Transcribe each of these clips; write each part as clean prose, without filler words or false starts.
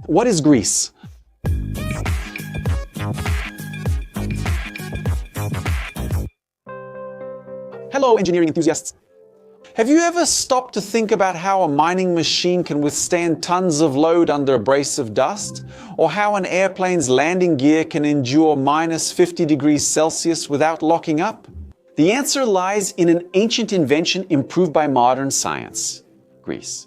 What is grease? Hello, engineering enthusiasts. Have you ever stopped to think about how a mining machine can withstand tons of load under abrasive dust? Or how an airplane's landing gear can endure minus 50 degrees Celsius without locking up? The answer lies in an ancient invention improved by modern science: grease.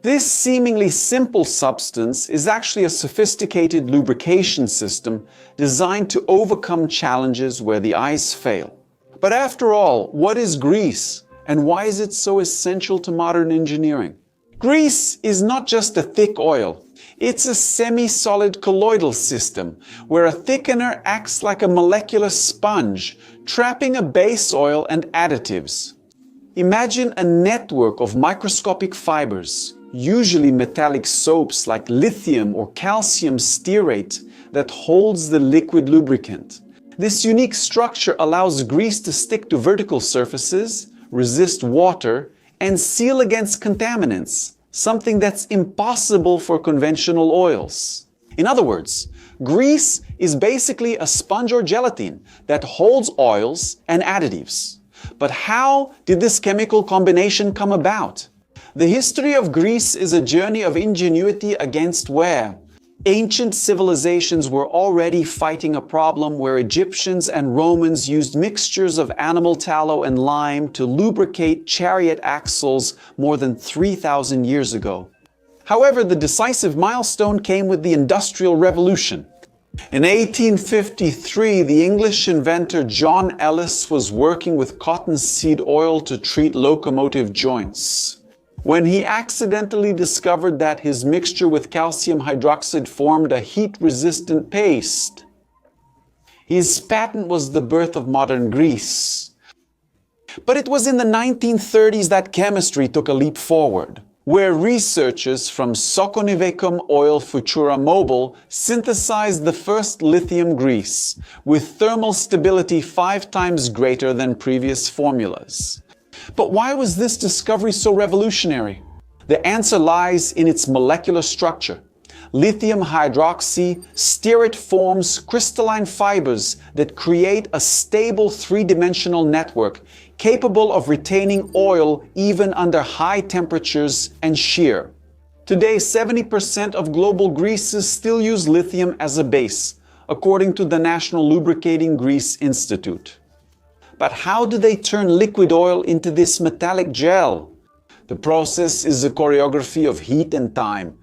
This seemingly simple substance is actually a sophisticated lubrication system designed to overcome challenges where the eyes fail. But after all, what is grease? And why is it so essential to modern engineering? Grease is not just a thick oil. It's a semi-solid colloidal system where a thickener acts like a molecular sponge, trapping a base oil and additives. Imagine a network of microscopic fibers, usually metallic soaps like lithium or calcium stearate, that holds the liquid lubricant. This unique structure allows grease to stick to vertical surfaces, resist water, and seal against contaminants, something that's impossible for conventional oils. In other words, grease is basically a sponge or gelatin that holds oils and additives. But how did this chemical combination come about? The history of grease is a journey of ingenuity against wear. Ancient civilizations were already fighting a problem where Egyptians and Romans used mixtures of animal tallow and lime to lubricate chariot axles more than 3,000 years ago. However, the decisive milestone came with the Industrial Revolution. In 1853, the English inventor John Ellis was working with cottonseed oil to treat locomotive joints, when he accidentally discovered that his mixture with calcium hydroxide formed a heat-resistant paste. His patent was the birth of modern grease. But it was in the 1930s that chemistry took a leap forward, where researchers from Soconivecum Oil Futura Mobile synthesized the first lithium grease, with thermal stability 5 times greater than previous formulas. But why was this discovery so revolutionary? The answer lies in its molecular structure. Lithium hydroxy stearate forms crystalline fibers that create a stable three-dimensional network capable of retaining oil even under high temperatures and shear. Today, 70% of global greases still use lithium as a base, according to the National Lubricating Grease Institute. But how do they turn liquid oil into this metallic gel? The process is a choreography of heat and time.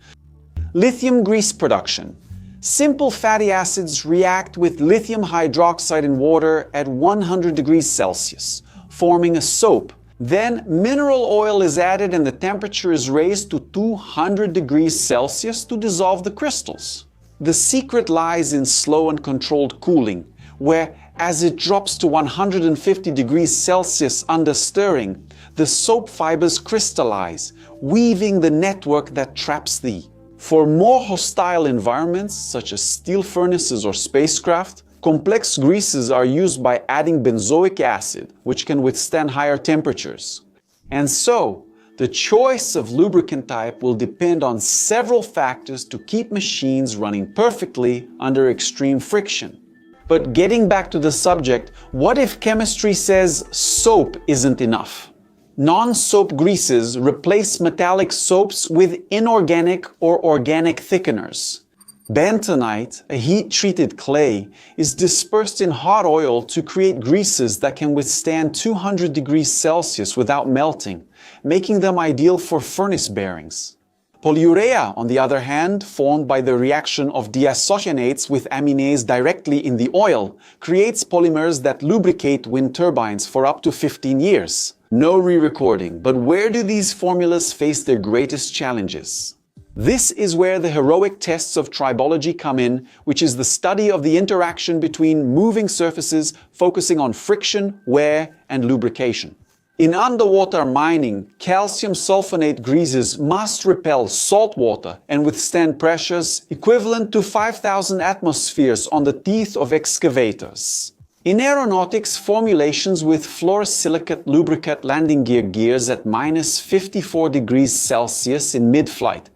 Lithium grease production. Simple fatty acids react with lithium hydroxide and water at 100 degrees Celsius, forming a soap. Then mineral oil is added and the temperature is raised to 200 degrees Celsius to dissolve the crystals. The secret lies in slow and controlled cooling, where as it drops to 150 degrees Celsius under stirring, the soap fibers crystallize, weaving the network that traps thee. For more hostile environments, such as steel furnaces or spacecraft, complex greases are used by adding benzoic acid, which can withstand higher temperatures. And so, the choice of lubricant type will depend on several factors to keep machines running perfectly under extreme friction. But getting back to the subject, what if chemistry says soap isn't enough? Non-soap greases replace metallic soaps with inorganic or organic thickeners. Bentonite, a heat-treated clay, is dispersed in hot oil to create greases that can withstand 200 degrees Celsius without melting, making them ideal for furnace bearings. Polyurea, on the other hand, formed by the reaction of diisocyanates with aminase directly in the oil, creates polymers that lubricate wind turbines for up to 15 years. No re-recording, but where do these formulas face their greatest challenges? This is where the heroic tests of tribology come in, which is the study of the interaction between moving surfaces focusing on friction, wear, and lubrication. In underwater mining, calcium sulfonate greases must repel salt water and withstand pressures equivalent to 5,000 atmospheres on the teeth of excavators. In aeronautics, formulations with fluorosilicate lubricant landing gears at minus 54 degrees Celsius in mid-flight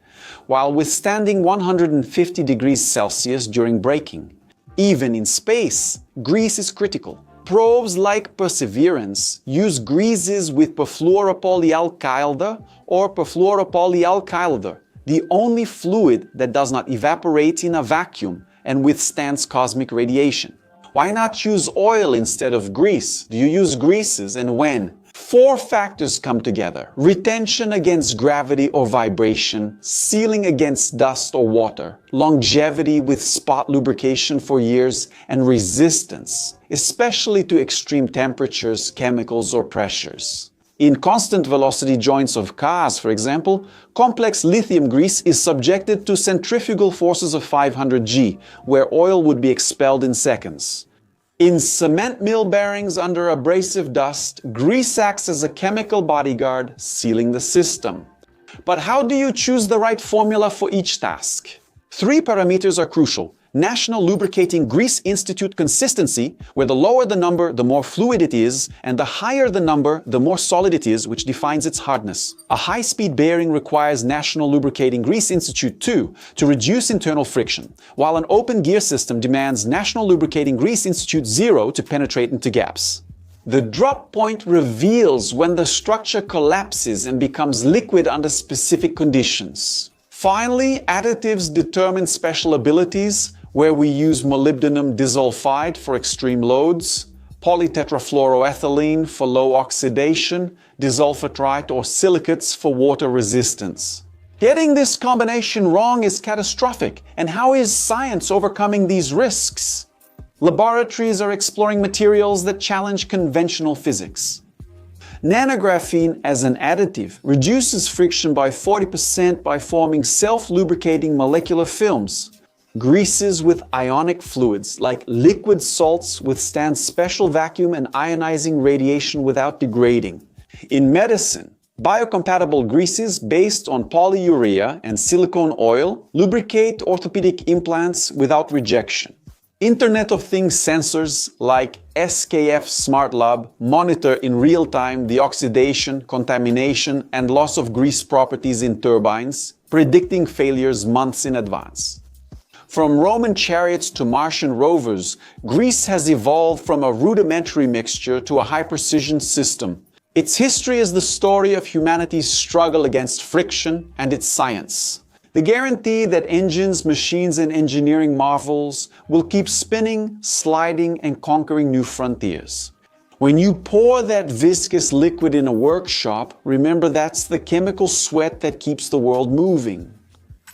while withstanding 150 degrees Celsius during braking. Even in space, grease is critical. Probes like Perseverance use greases with perfluoropolyalkyl or perfluoropolyalkyl, the only fluid that does not evaporate in a vacuum and withstands cosmic radiation. Why not use oil instead of grease? Do you use greases, and when? 4 factors come together: retention against gravity or vibration, sealing against dust or water, longevity with spot lubrication for years, and resistance, especially to extreme temperatures, chemicals, or pressures. In constant velocity joints of cars, for example, complex lithium grease is subjected to centrifugal forces of 500 G, where oil would be expelled in seconds. In cement mill bearings under abrasive dust, grease acts as a chemical bodyguard, sealing the system. But how do you choose the right formula for each task? 3 parameters are crucial. National Lubricating Grease Institute consistency, where the lower the number, the more fluid it is, and the higher the number, the more solid it is, which defines its hardness. A high-speed bearing requires National Lubricating Grease Institute 2 to reduce internal friction, while an open gear system demands National Lubricating Grease Institute 0 to penetrate into gaps. The drop point reveals when the structure collapses and becomes liquid under specific conditions. Finally, additives determine special abilities, where we use molybdenum disulfide for extreme loads, polytetrafluoroethylene for low oxidation, disulfitrite or silicates for water resistance. Getting this combination wrong is catastrophic, and how is science overcoming these risks? Laboratories are exploring materials that challenge conventional physics. Nanographene as an additive reduces friction by 40% by forming self-lubricating molecular films. Greases with ionic fluids, like liquid salts, withstand special vacuum and ionizing radiation without degrading. In medicine, biocompatible greases based on polyurea and silicone oil lubricate orthopedic implants without rejection. Internet of Things sensors like SKF SmartLab monitor in real time the oxidation, contamination, and loss of grease properties in turbines, predicting failures months in advance. From Roman chariots to Martian rovers, grease has evolved from a rudimentary mixture to a high-precision system. Its history is the story of humanity's struggle against friction and its science. The guarantee that engines, machines, and engineering marvels will keep spinning, sliding, and conquering new frontiers. When you pour that viscous liquid in a workshop, remember that's the chemical sweat that keeps the world moving.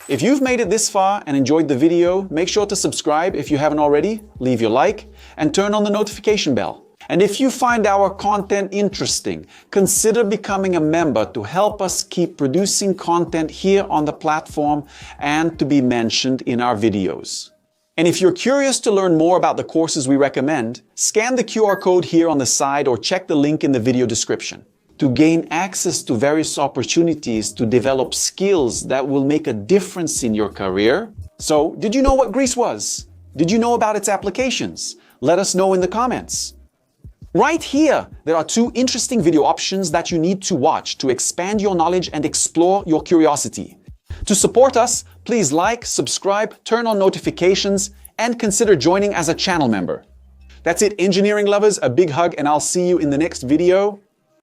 If you've made it this far and enjoyed the video, make sure to subscribe if you haven't already, leave your like, and turn on the notification bell. And if you find our content interesting, consider becoming a member to help us keep producing content here on the platform and to be mentioned in our videos. And if you're curious to learn more about the courses we recommend, scan the QR code here on the side or check the link in the video description to gain access to various opportunities to develop skills that will make a difference in your career. So, did you know what grease was? Did you know about its applications? Let us know in the comments. Right here, there are 2 interesting video options that you need to watch to expand your knowledge and explore your curiosity. To support us, please like, subscribe, turn on notifications, and consider joining as a channel member. That's it, engineering lovers, a big hug, and I'll see you in the next video.